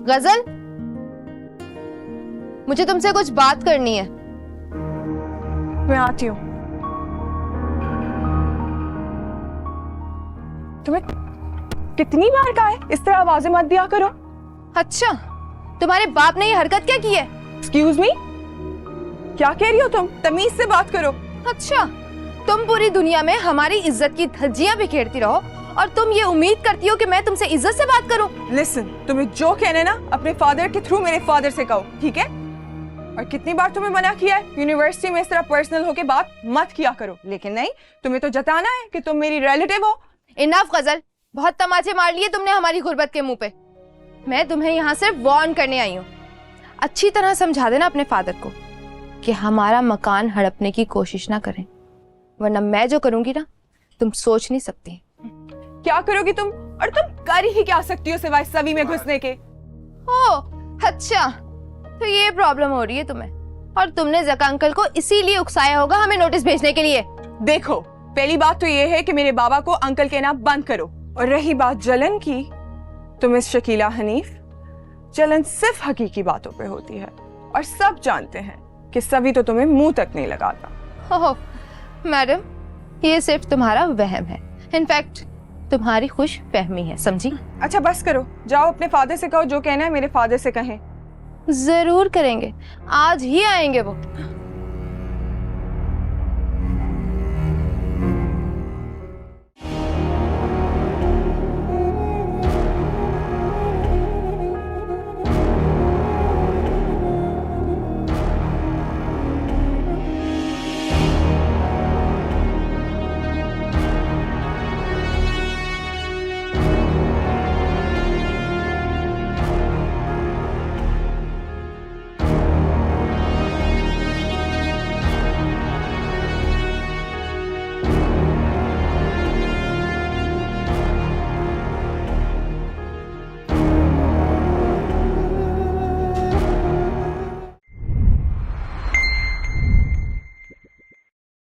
गजल, मुझे तुमसे कुछ बात करनी है। मैं आती हूँ। तुम्हें कितनी बार कहा है इस तरह आवाजें मत दिया करो। अच्छा, तुम्हारे बाप ने ये हरकत क्या की है? एक्सक्यूज मी, क्या कह रही हो तुम? तमीज से बात करो। अच्छा, तुम पूरी दुनिया में हमारी इज्जत की धज्जियां बिखेरती रहो और तुम ये उम्मीद करती हो कि मैं तुमसे इज्जत से बात करूं? लिसन, तुम्हें जो कहना है ना अपने फादर के थ्रू मेरे फादर से कहो, ठीक है? और कितनी बार तुम्हें मना किया है यूनिवर्सिटी में इस तरह पर्सनल होके बात मत किया करो, लेकिन नहीं, तुम्हें तो जताना है कि तुम मेरी रिलेटिव हो। इनफ गजल, बहुत तमाचे मार लिए तुमने हमारी गुर्बत के मुंह पे। मैं तुम्हें यहाँ सिर्फ वार्न करने आई हूँ। अच्छी तरह समझा देना अपने फादर को कि हमारा मकान हड़पने की कोशिश ना करें, वरना मैं जो करूंगी ना तुम सोच नहीं सकती। क्या करोगी तुम? और तुम कर ही क्या सकती हो सिवाय सभी में घुसने के? ओह अच्छा, तो ये प्रॉब्लम हो रही है तुम्हें, और तुमने जका अंकल को इसीलिए उकसाया होगा हमें नोटिस भेजने के लिए। देखो, पहली बात तो ये है कि मेरे बाबा को अंकल कहना बंद करो, और रही बात जलन की, तो मिस शकीला हनीफ, जलन सिर्फ हकीकी बातों पे होती है, और सब जानते हैं कि सभी तो तुम्हें मुंह तक नहीं लगाता। ओह मैडम, ये सिर्फ तुम्हारा वहम है, इनफैक्ट तुम्हारी खुश फहमी है, समझी? अच्छा बस करो, जाओ अपने फादर से कहो जो कहना है मेरे फादर से कहें। जरूर करेंगे, आज ही आएंगे वो।